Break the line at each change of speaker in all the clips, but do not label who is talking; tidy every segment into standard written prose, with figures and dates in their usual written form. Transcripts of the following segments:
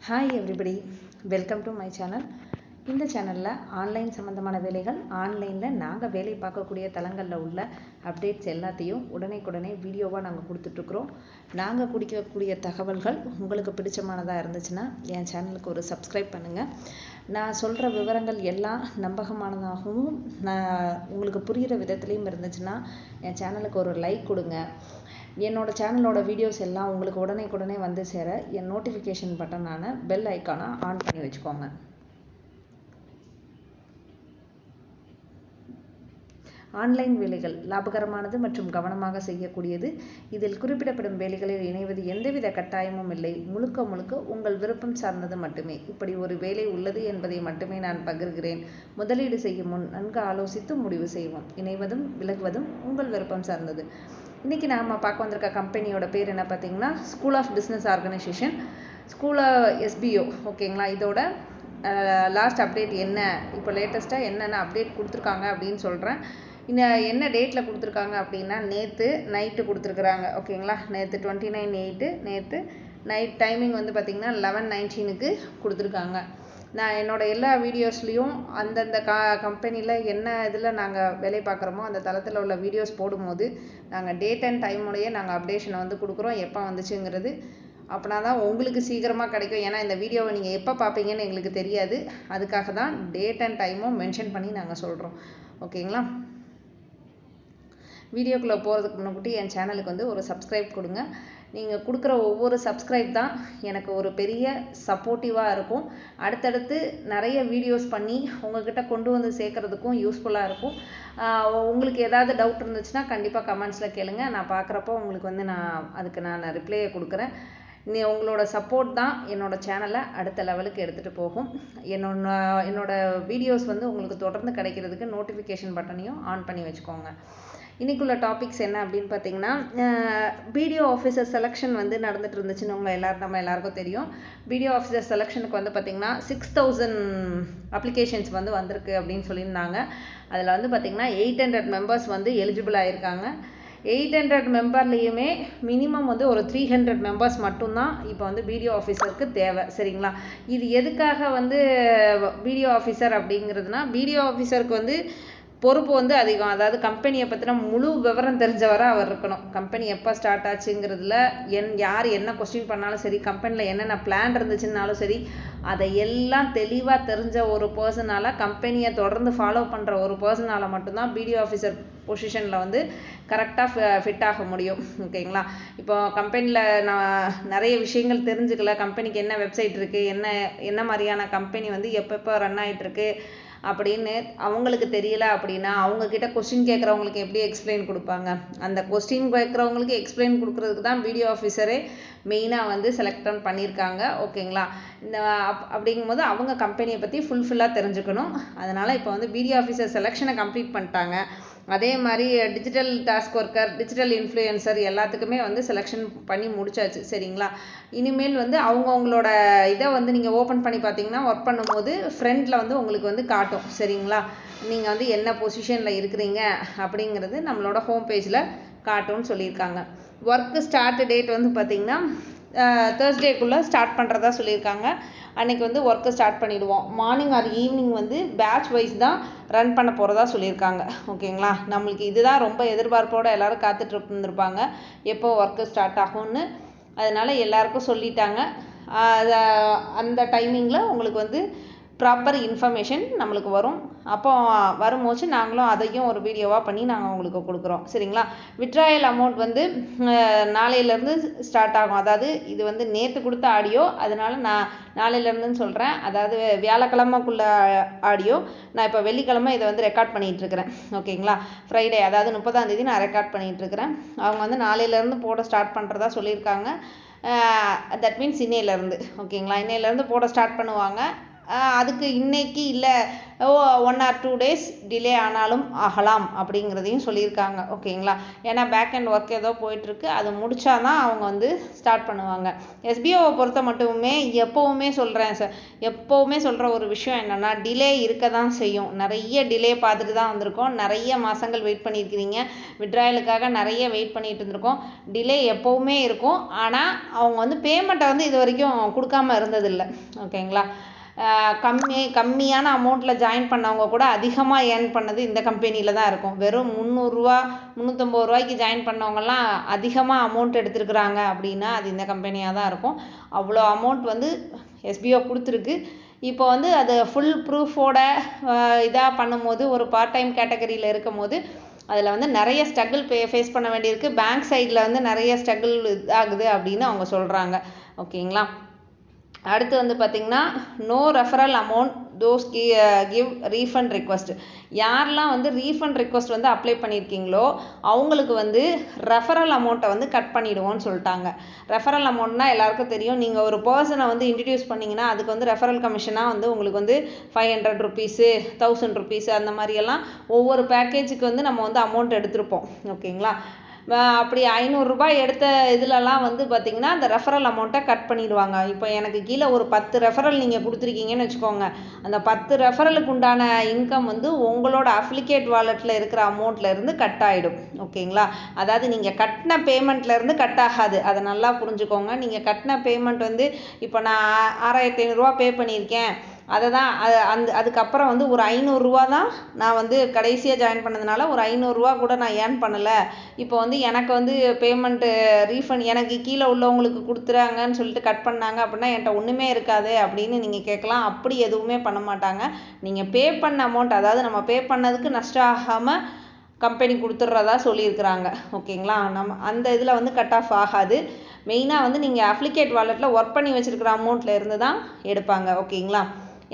Hi everybody, welcome to my channel. இந்த சேனலில் online சம்மந்தமான வேலைகள், ஆன்லைனில் நாங்கள் வேலை பார்க்கக்கூடிய தளங்களில் உள்ள அப்டேட்ஸ் எல்லாத்தையும் உடனே வீடியோவாக நாங்கள் கொடுத்துட்ருக்குறோம். நாங்கள் கொடுக்கக்கூடிய தகவல்கள் உங்களுக்கு பிடிச்சமானதாக இருந்துச்சுன்னா என் சேனலுக்கு ஒரு சப்ஸ்கிரைப் பண்ணுங்கள். நான் சொல்கிற விவரங்கள் எல்லாம் நம்பகமானதாகவும் உங்களுக்கு புரிகிற விதத்துலேயும் இருந்துச்சுன்னா என் சேனலுக்கு ஒரு லைக் கொடுங்க. என்னோடய சேனலோட வீடியோஸ் எல்லாம் உங்களுக்கு உடனே வந்து சேர என் நோட்டிஃபிகேஷன் பட்டனான பெல் ஐக்கானை ஆன் பண்ணி வச்சுக்கோங்க. ஆன்லைன் வேலைகள் லாபகரமானது மற்றும் கவனமாக செய்யக்கூடியது. இதில் குறிப்பிடப்படும் வேலைகளில் இணைவது எந்தவித கட்டாயமும் இல்லை. முழுக்க உங்கள் விருப்பம் சார்ந்தது மட்டுமே. இப்படி ஒரு வேலை உள்ளது என்பதை மட்டுமே நான் பகிர்கிறேன். முதலீடு செய்யும் முன் நன்கு ஆலோசித்து முடிவு செய்வோம். இணைவதும் விலகுவதும் உங்கள் விருப்பம் சார்ந்தது. இன்றைக்கி நாம் பார்க்க வந்திருக்க கம்பெனியோட பேர் என்ன பார்த்தீங்கன்னா, school of business organisation, school SBO. ஓகேங்களா? இதோட லாஸ்ட் அப்டேட் என்ன, இப்போ லேட்டஸ்ட்டாக என்னென்ன அப்டேட் கொடுத்துருக்காங்க அப்படின்னு சொல்கிறேன். என்ன டேட்டில் கொடுத்துருக்காங்க அப்படின்னா, நேற்று நைட்டு கொடுத்துருக்குறாங்க. ஓகேங்களா? நேற்று 29/8 நேற்று நைட் டைமிங் வந்து பார்த்திங்கன்னா 11:19 கொடுத்துருக்காங்க. நான் என்னோடய எல்லா வீடியோஸ்லேயும் அந்தந்த கம்பெனியில் என்ன இதில் நாங்கள் வேலை பார்க்குறோமோ அந்த தளத்தில் உள்ள வீடியோஸ் போடும்போது நாங்கள் டேட் அண்ட் டைமுடைய நாங்கள் அப்டேஷனை வந்து கொடுக்குறோம், எப்போ வந்துச்சுங்கிறது. அப்படின்னா தான் உங்களுக்கு சீக்கிரமாக கிடைக்கும். ஏன்னா இந்த வீடியோவை நீங்கள் எப்போ பார்ப்பீங்கன்னு எங்களுக்கு தெரியாது. அதுக்காக தான் டேட் அண்ட் டைமும் மென்ஷன் பண்ணி நாங்கள் சொல்கிறோம். ஓகேங்களா? வீடியோக்குள்ளே போகிறதுக்கு முன்னாடி என் சேனலுக்கு வந்து ஒரு சப்ஸ்கிரைப் கொடுங்க. நீங்கள் கொடுக்குற ஒவ்வொரு சப்ஸ்கிரைப் தான் எனக்கு ஒரு பெரிய சப்போர்ட்டிவாக இருக்கும். அடுத்தடுத்து நிறைய வீடியோஸ் பண்ணி உங்கள்கிட்ட கொண்டு வந்து சேர்க்குறதுக்கும் யூஸ்ஃபுல்லாக இருக்கும். உங்களுக்கு ஏதாவது டவுட் இருந்துச்சுன்னா கண்டிப்பாக கமெண்ட்ஸில் கேளுங்க. நான் பார்க்குறப்போ உங்களுக்கு வந்து அதுக்கு நான் ரிப்ளையை கொடுக்குறேன். உங்களோட சப்போர்ட் தான் என்னோடய சேனலை அடுத்த லெவலுக்கு எடுத்துகிட்டு போகும். என்னோட வீடியோஸ் வந்து உங்களுக்கு தொடர்ந்து கிடைக்கிறதுக்கு நோட்டிஃபிகேஷன் பட்டனையும் ஆன் பண்ணி வச்சுக்கோங்க. இன்றைக்குள்ள டாபிக்ஸ் என்ன அப்படின்னு பார்த்தீங்கன்னா, BDO ஆஃபீஸர் செலெக்ஷன் வந்து நடந்துட்டு இருந்துச்சுன்னு நம்ம எல்லாருக்கும் தெரியும். BDO ஆஃபீஸர் செலெக்ஷனுக்கு வந்து பார்த்திங்கன்னா 6000 அப்ளிகேஷன்ஸ் வந்து வந்திருக்கு அப்படின்னு சொல்லியிருந்தாங்க. அதில் வந்து பார்த்திங்கன்னா 800 மெம்பர்ஸ் வந்து எலிஜிபிள் ஆகியிருக்காங்க. 800 மெம்பர்லேயுமே மினிமம் வந்து ஒரு 300 மெம்பர்ஸ் மட்டும்தான் இப்போ வந்து BDO ஆஃபீஸருக்கு தேவை. சரிங்களா? இது எதுக்காக வந்து BDO ஆஃபீஸர் அப்படிங்கிறதுனா, BDO ஆஃபீஸருக்கு வந்து பொறுப்பு வந்து அதிகம். அதாவது கம்பெனியை பற்றின முழு விவரம் தெரிஞ்சவராக அவர் இருக்கணும். கம்பெனி எப்போ ஸ்டார்ட் ஆச்சுங்கிறதுல யார் என்ன கொஸ்டின் பண்ணாலும் சரி, கம்பெனியில் என்னென்ன பிளான் இருந்துச்சுன்னாலும் சரி, அதை எல்லாம் தெளிவாக தெரிஞ்ச ஒரு பர்சனால், கம்பெனியை தொடர்ந்து ஃபாலோ பண்ணுற ஒரு பர்சனால் மட்டும்தான் BDO ஆஃபீஸர் பொசிஷனில் வந்து கரெக்டாக ஃபிட் ஆக முடியும். ஓகேங்களா? இப்போ கம்பெனியில் நான் நிறைய விஷயங்கள் தெரிஞ்சுக்கல, கம்பெனிக்கு என்ன வெப்சைட் இருக்குது, என்ன மாதிரியான கம்பெனி வந்து எப்போ ரன் ஆகிட்டுருக்கு அப்படின்னு அவங்களுக்கு தெரியல அப்படின்னா அவங்கக்கிட்ட கொஸ்டின் கேட்குறவங்களுக்கு எப்படி எக்ஸ்பிளைன் கொடுப்பாங்க? அந்த கொஸ்டின் கேட்குறவங்களுக்கு எக்ஸ்பிளைன் கொடுக்குறதுக்கு தான் BDO ஆஃபீஸரே மெயினாக வந்து செலக்ட் பண்ணியிருக்காங்க. ஓகேங்களா? அப்படிங்கும்போது அவங்க கம்பெனியை பற்றி ஃபுல்ஃபில்லாக தெரிஞ்சுக்கணும். அதனால் இப்போ வந்து BDO ஆஃபீஸர் செலெக்ஷனை கம்ப்ளீட் பண்ணிட்டாங்க. அதே மாதிரி digital task worker, digital influencer எல்லாத்துக்குமே வந்து செலெக்ஷன் பண்ணி முடிச்சாச்சு. சரிங்களா? இனிமேல் வந்து அவங்களோட இதை வந்து நீங்கள் ஓப்பன் பண்ணி பார்த்தீங்கன்னா, ஒர்க் பண்ணும்போது ஃப்ரண்டில் வந்து உங்களுக்கு வந்து காட்டும். சரிங்களா? நீங்கள் வந்து என்ன பொசிஷனில் இருக்கிறீங்க அப்படிங்கிறது நம்மளோட ஹோம் பேஜில் காட்டும்னு சொல்லியிருக்காங்க. ஒர்க்கு ஸ்டார்ட் டேட் வந்து பார்த்திங்கன்னா தேர்ஸ்டேக்குள்ளே ஸ்டார்ட் பண்ணுறதா சொல்லியிருக்காங்க. அன்றைக்கி வந்து ஒர்க்கை ஸ்டார்ட் பண்ணிவிடுவோம். மார்னிங் ஆர் ஈவினிங் வந்து பேட்ச் வைஸ் தான் ரன் பண்ண போகிறதா சொல்லியிருக்காங்க. ஓகேங்களா? நம்மளுக்கு இதுதான் ரொம்ப எதிர்பார்ப்போடு எல்லோரும் காத்துட்டு இருந்திருப்பாங்க, எப்போ ஒர்க்கு ஸ்டார்ட் ஆகும்னு. அதனால் எல்லாருக்கும் சொல்லிட்டாங்க. அந்த டைமிங்கில் உங்களுக்கு வந்து ப்ராப்பர் இன்ஃபர்மேஷன் நம்மளுக்கு வரும். அப்போ வரும்போது நாங்களும் அதையும் ஒரு வீடியோவாக பண்ணி நாங்கள் உங்களுக்கு கொடுக்குறோம். சரிங்களா? விட்ராயல் அமௌண்ட் வந்து நாளையிலேருந்து ஸ்டார்ட் ஆகும். அதாவது இது வந்து நேற்று கொடுத்த ஆடியோ, அதனால் நான் நாளையிலேருந்துன்னு சொல்கிறேன். அதாவது வியாழக்கிழமைக்குள்ள ஆடியோ. நான் இப்போ வெள்ளிக்கிழமை இதை வந்து ரெக்கார்ட் பண்ணிகிட்ருக்கிறேன். ஓகேங்களா? ஃப்ரைடே அதாவது 30ஆம் தேதி நான் ரெக்கார்ட் பண்ணிகிட்ருக்கிறேன். அவங்க வந்து நாளையிலேருந்து போட ஸ்டார்ட் பண்ணுறதா சொல்லியிருக்காங்க. தட் மீன்ஸ் இன்னையிலேருந்து. ஓகேங்களா? இன்னையிலேருந்து போட ஸ்டார்ட் பண்ணுவாங்க. அதுக்கு இன்னைக்கு இல்லை 1 or 2 days டிலே ஆனாலும் ஆகலாம் அப்படிங்கிறதையும் சொல்லியிருக்காங்க. ஓகேங்களா, ஏன்னா பேக் அண்ட் ஒர்க் ஏதோ போயிட்டுருக்கு, அது முடிச்சாதான் அவங்க வந்து ஸ்டார்ட் பண்ணுவாங்க. எஸ்பிஓவை பொறுத்த மட்டுமே எப்போவுமே சொல்கிறேன் சார், எப்போவுமே சொல்கிற ஒரு விஷயம் என்னென்னா, டிலே இருக்க தான் செய்யும். நிறைய டிலே பார்த்துட்டு தான் வந்திருக்கோம், நிறைய மாதங்கள் வெயிட் பண்ணியிருக்கிறீங்க, விட்ராயலுக்காக நிறைய வெயிட் பண்ணிட்டு இருந்திருக்கோம். டிலே எப்போவுமே இருக்கும். ஆனால் அவங்க வந்து பேமெண்ட்டை வந்து இது வரைக்கும் கொடுக்காம இருந்ததில்லை. ஓகேங்களா, கம்மியான அமௌண்ட்டில் ஜாயின் பண்ணவங்க கூட அதிகமாக ஏர்ன் பண்ணது இந்த கம்பெனியில் தான் இருக்கும். வெறும் 300 ரூபா 350 ரூபாய்க்கு ஜாயின் பண்ணவங்கலாம் அதிகமாக அமௌண்ட் எடுத்துருக்குறாங்க அப்படின்னா அது இந்த கம்பெனியாக தான் இருக்கும். அவ்வளோ அமௌண்ட் வந்து எஸ்பிஓ கொடுத்துருக்கு. இப்போ வந்து அது ஃபுல் ப்ரூஃபோட இதாக பண்ணும்போது, ஒரு பார்ட் டைம் கேட்டகரியில் இருக்கும் போது அதில் வந்து நிறைய ஸ்ட்ரகிள் ஃபேஸ் பண்ண வேண்டியிருக்கு. பேங்க் சைடில் வந்து நிறைய ஸ்ட்ரகிள் ஆகுது அப்படின்னு அவங்க சொல்கிறாங்க. ஓகேங்களா, அடுத்து வந்து பார்த்திங்கன்னா, no referral amount those give refund request. யாரெல்லாம் வந்து ரீஃபண்ட் ரிக்வஸ்ட் வந்து அப்ளை பண்ணியிருக்கீங்களோ அவங்களுக்கு வந்து ரெஃபரல் அமௌண்ட்டை வந்து கட் பண்ணிவிடுவோன்னு சொல்லிட்டாங்க. ரெஃபரல் அமௌண்ட்னா எல்லாருக்கும் தெரியும். நீங்கள் ஒரு பர்சனை வந்து இன்ட்ரடியூஸ் பண்ணிங்கன்னா அதுக்கு வந்து ரெஃபரல் கமிஷனாக வந்து உங்களுக்கு வந்து 500 rupees 1000 rupees அந்த மாதிரியெல்லாம் ஒவ்வொரு பேக்கேஜுக்கு வந்து நம்ம வந்து அமௌண்ட் எடுத்திருப்போம். ஓகேங்களா, அப்படி 500 ரூபாய் எடுத்த இதுலலாம் வந்து பார்த்திங்கன்னா அந்த ரெஃபரல் அமௌண்ட்டை கட் பண்ணிடுவாங்க. இப்போ எனக்கு கீழே ஒரு 10 ரெஃபரல் நீங்கள் கொடுத்துருக்கீங்கன்னு வச்சுக்கோங்க, அந்த 10 ரெஃபரலுக்கு உண்டான இன்கம் வந்து உங்களோட அஃபிலிகேட் வாலெட்டில் இருக்கிற அமௌண்ட்லேருந்து கட் ஆகிடும். ஓகேங்களா, அதாவது நீங்கள் கட்டின பேமெண்ட்லேருந்து கட் ஆகாது, அதை நல்லா புரிஞ்சுக்கோங்க. நீங்கள் கட்டின பேமெண்ட் வந்து இப்போ நான் 6500 ரூபா பே பண்ணியிருக்கேன், அதை தான் அதுக்கப்புறம் வந்து ஒரு 500 ரூபா தான் நான் வந்து கடைசியாக ஜாயின் பண்ணதுனால ஒரு 500 ரூபா கூட நான் ஏர்ன் பண்ணலை. இப்போ வந்து எனக்கு வந்து பேமெண்ட்டு ரீஃபண்ட் எனக்கு கீழே உள்ளவங்களுக்கு கொடுத்துறாங்கன்னு சொல்லிட்டு கட் பண்ணாங்க அப்படின்னா என்கிட்ட ஒன்றுமே இருக்காது அப்படின்னு நீங்கள் கேட்கலாம். அப்படி எதுவுமே பண்ண மாட்டாங்க. நீங்கள் பே பண்ண அமௌண்ட், அதாவது நம்ம பே பண்ணதுக்கு நஷ்டம் ஆகாமல் கம்பெனி கொடுத்துட்றதா சொல்லியிருக்கிறாங்க. ஓகேங்களா, நம்ம அந்த இதில் வந்து கட் ஆஃப் ஆகாது. மெயினாக வந்து நீங்கள் அப்ளிகேட் வாலெட்டில் ஒர்க் பண்ணி வச்சுருக்கிற அமௌண்ட்டில் இருந்து தான் எடுப்பாங்க. ஓகேங்களா,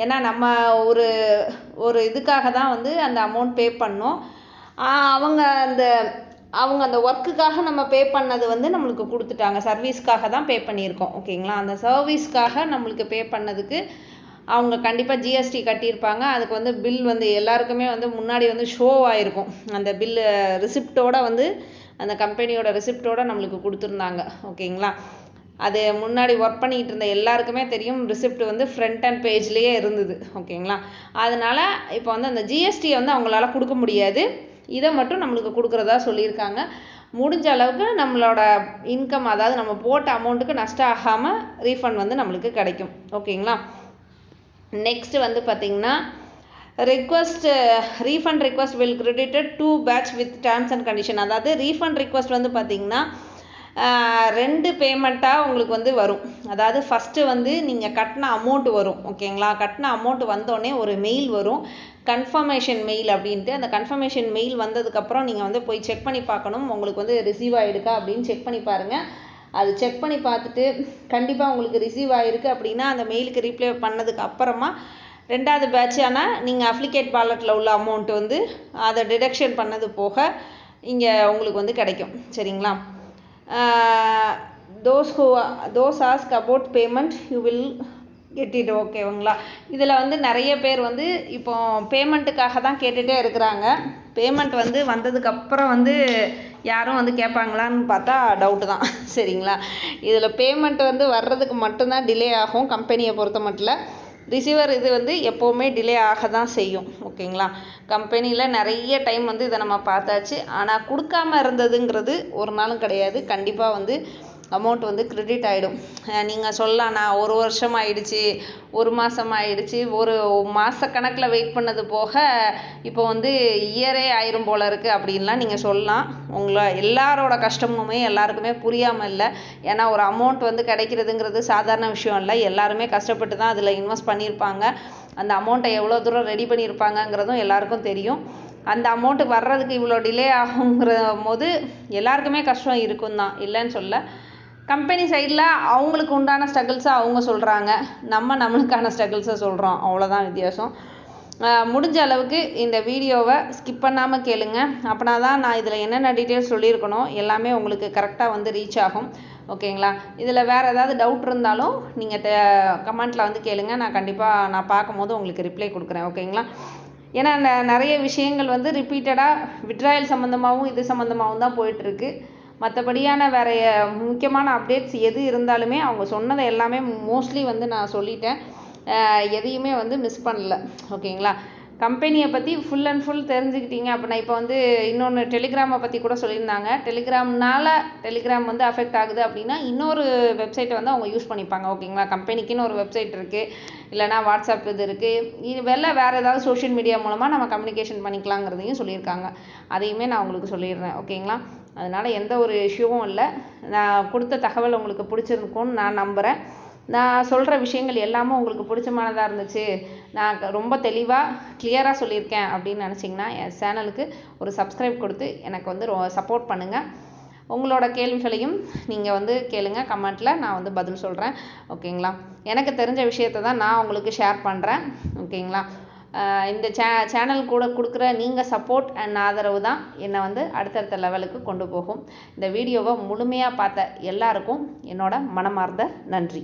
ஏன்னா நம்ம ஒரு இதுக்காக தான் வந்து அந்த அமௌண்ட் பே பண்ணோம். அவங்க அந்த ஒர்க்குக்காக நம்ம பே பண்ணது வந்து நம்மளுக்கு கொடுத்துட்டாங்க. சர்வீஸ்க்காக தான் பே பண்ணியிருக்கோம். ஓகேங்களா, அந்த சர்வீஸ்க்காக நம்மளுக்கு பே பண்ணதுக்கு அவங்க கண்டிப்பாக ஜிஎஸ்டி கட்டியிருப்பாங்க. அதுக்கு வந்து பில் வந்து எல்லாருக்குமே வந்து முன்னாடி வந்து ஷோ ஆகிருக்கும். அந்த பில்லு ரிசிப்டோடு வந்து அந்த கம்பெனியோட ரிசிப்டோடு நம்மளுக்கு கொடுத்துருந்தாங்க. ஓகேங்களா, அது முன்னாடி ஒர்க் பண்ணிகிட்டு இருந்த எல்லாருக்குமே தெரியும். ரிசிப்ட் வந்து ஃப்ரண்ட் அண்ட் பேஜ்லேயே இருந்தது. ஓகேங்களா, அதனால் இப்போ வந்து அந்த ஜிஎஸ்டியை வந்து அவங்களால கொடுக்க முடியாது, இதை மட்டும் நம்மளுக்கு கொடுக்குறதா சொல்லியிருக்காங்க. முடிஞ்ச அளவுக்கு நம்மளோட இன்கம், அதாவது நம்ம போட்ட அமௌண்ட்டுக்கு நஷ்டம் ஆகாமல் ரீஃபண்ட் வந்து நம்மளுக்கு கிடைக்கும். ஓகேங்களா, நெக்ஸ்ட் வந்து பார்த்திங்கன்னா, refund request will credited 2 batch with terms and condition. அதாவது ரீஃபண்ட் ரிக்வஸ்ட் வந்து பார்த்திங்கன்னா 2 பேமெண்ட்டாக உங்களுக்கு வந்து வரும். அதாவது ஃபஸ்ட்டு வந்து நீங்கள் கட்டின அமௌண்ட் வரும். ஓகேங்களா, கட்டின அமௌண்ட் வந்தோடனே ஒரு மெயில் வரும், கன்ஃபர்மேஷன் மெயில் அப்படின்ட்டு. அந்த கன்ஃபர்மேஷன் மெயில் வந்ததுக்கப்புறம் நீங்கள் வந்து போய் செக் பண்ணி பார்க்கணும், உங்களுக்கு வந்து ரிசீவ் ஆகிடுக்கா அப்படின்னு செக் பண்ணி பாருங்கள். அது செக் பண்ணி பார்த்துட்டு கண்டிப்பாக உங்களுக்கு ரிசீவ் ஆகிருக்கு அப்படின்னா அந்த மெயிலுக்கு ரீப்ளை பண்ணதுக்கு அப்புறமா 2வது பேட்ச் ஆனால் நீங்கள் அப்ளிகேட் வாலெட்டில் உள்ள அமௌண்ட் வந்து அதை டிடக்ஷன் பண்ணது போக இங்கே உங்களுக்கு வந்து கிடைக்கும். சரிங்களா, those ask about payment you will get it. ஓகேங்களா, இதில் வந்து நிறைய பேர் வந்து இப்போ பேமெண்ட்டுக்காக தான் கேட்டுகிட்டே இருக்கிறாங்க. பேமெண்ட் வந்து வந்ததுக்கப்புறம் வந்து யாரும் வந்து கேட்பாங்களான்னு பார்த்தா டவுட்டு தான். சரிங்களா, இதில் பேமெண்ட் வந்து வர்றதுக்கு மட்டும்தான் டிலே ஆகும் கம்பெனியை பொறுத்த மட்டும். ரிசீவர் இது வந்து எப்போவுமே டிலே ஆக தான் செய்யும். ஓகேங்களா, கம்பெனியில் நிறைய டைம் வந்து இதை நம்ம பார்த்தாச்சு. ஆனால் கொடுக்காம இருந்ததுங்கிறது ஒரு நாளும் கிடையாது. கண்டிப்பாக வந்து அமௌண்ட் வந்து கிரெடிட் ஆகிடும். நீங்கள் சொல்லலாம், நான் 1 வருஷம் ஆயிடுச்சு, 1 மாதம் ஆயிடுச்சு, ஒரு மாதக்கணக்கில் வெயிட் பண்ணது போக இப்போ வந்து இயரே ஆயிரும் போல் இருக்குது அப்படின்லாம் நீங்கள் சொல்லலாம். எல்லாரோட கஷ்டமுமே எல்லாருக்குமே புரியாமல் இல்லை. ஏன்னா ஒரு அமௌண்ட் வந்து கிடைக்கிறதுங்கிறது சாதாரண விஷயம் இல்லை. எல்லாருமே கஷ்டப்பட்டு தான் அதில் இன்வெஸ்ட் பண்ணியிருப்பாங்க. அந்த அமௌண்ட்டை எவ்வளோ தூரம் ரெடி பண்ணியிருப்பாங்கங்கிறதும் எல்லாருக்கும் தெரியும். அந்த அமௌண்ட்டு வர்றதுக்கு இவ்வளோ டிலே ஆகுங்கிற போது எல்லாருக்குமே கஷ்டம் இருக்கும் தான், இல்லைன்னு சொல்ல. கம்பெனி சைடில் அவங்களுக்கு உண்டான ஸ்ட்ரகிள்ஸை அவங்க சொல்கிறாங்க, நம்மளுக்கான ஸ்ட்ரகிள்ஸை சொல்கிறோம், அவ்வளோதான் வித்தியாசம். முடிஞ்ச அளவுக்கு இந்த வீடியோவை ஸ்கிப் பண்ணாமல் கேளுங்க. அப்படின்னா தான் நான் இதில் என்னென்ன டீட்டெயில்ஸ் சொல்லியிருக்கணும் எல்லாமே உங்களுக்கு கரெக்டாக வந்து ரீச் ஆகும். ஓகேங்களா? இதில் வேறு ஏதாவது டவுட் இருந்தாலும் நீங்கள் கமெண்ட்டில் வந்து கேளுங்க. நான் கண்டிப்பாக நான் பார்க்கும்போது உங்களுக்கு ரிப்ளை கொடுக்குறேன். ஓகேங்களா? ஏன்னா நிறைய விஷயங்கள் வந்து ரிப்பீட்டடாக விட்ராயல் சம்மந்தமாகவும் இது சம்மந்தமாகவும் தான் போயிட்டுருக்கு. மற்றபடியான வேறு முக்கியமான அப்டேட்ஸ் எது இருந்தாலுமே அவங்க சொன்னதை எல்லாமே மோஸ்ட்லி வந்து நான் சொல்லிட்டேன். எதையுமே வந்து மிஸ் பண்ணல. ஓகேங்களா? கம்பெனியை பற்றி ஃபுல் அண்ட் ஃபுல் தெரிஞ்சுக்கிட்டீங்க அப்படின்னா இப்போ வந்து இன்னொன்று டெலிகிராமை பற்றி கூட சொல்லியிருந்தாங்க. டெலிகிராம் வந்து அஃபெக்ட் ஆகுது அப்படின்னா இன்னொரு வெப்சைட்டை வந்து அவங்க யூஸ் பண்ணிப்பாங்க. ஓகேங்களா? கம்பெனிக்குன்னு ஒரு வெப்சைட் இருக்குது, இல்லைனா வாட்ஸ்அப் இது இருக்குது. இது வேறு ஏதாவது சோஷியல் மீடியா மூலமாக நம்ம கம்யூனிகேஷன் பண்ணிக்கலாங்கிறதையும் சொல்லியிருக்காங்க. அதையுமே நான் உங்களுக்கு சொல்லிடுறேன். ஓகேங்களா? அதனால் எந்த ஒரு இஷ்யூவும் இல்லை. நான் கொடுத்த தகவல் உங்களுக்கு பிடிச்சிருக்கும்னு நான் நம்புகிறேன். நான் சொல்கிற விஷயங்கள் எல்லாமே உங்களுக்கு பிடிச்சமானதாக இருந்துச்சு, நான் ரொம்ப தெளிவாக கிளியராக சொல்லியிருக்கேன் அப்படின்னு நினச்சிங்கன்னா என் சேனலுக்கு ஒரு சப்ஸ்கிரைப் கொடுத்து எனக்கு வந்து சப்போர்ட் பண்ணுங்கள். உங்களோட கேள்விகளையும் நீங்கள் வந்து கேளுங்க கமெண்ட்டில், நான் வந்து பதில் சொல்கிறேன். ஓகேங்களா? எனக்கு தெரிஞ்ச விஷயத்தை தான் நான் உங்களுக்கு ஷேர் பண்ணுறேன். ஓகேங்களா? இந்த சேனல் கூட கொடுக்குற நீங்கள் சப்போர்ட் அண்ட் ஆதரவு தான் என்னை வந்து அடுத்தடுத்த லெவலுக்கு கொண்டு போகும். இந்த வீடியோவை முழுமையாக பார்த்த எல்லாருக்கும் என்னோட மனமார்ந்த நன்றி.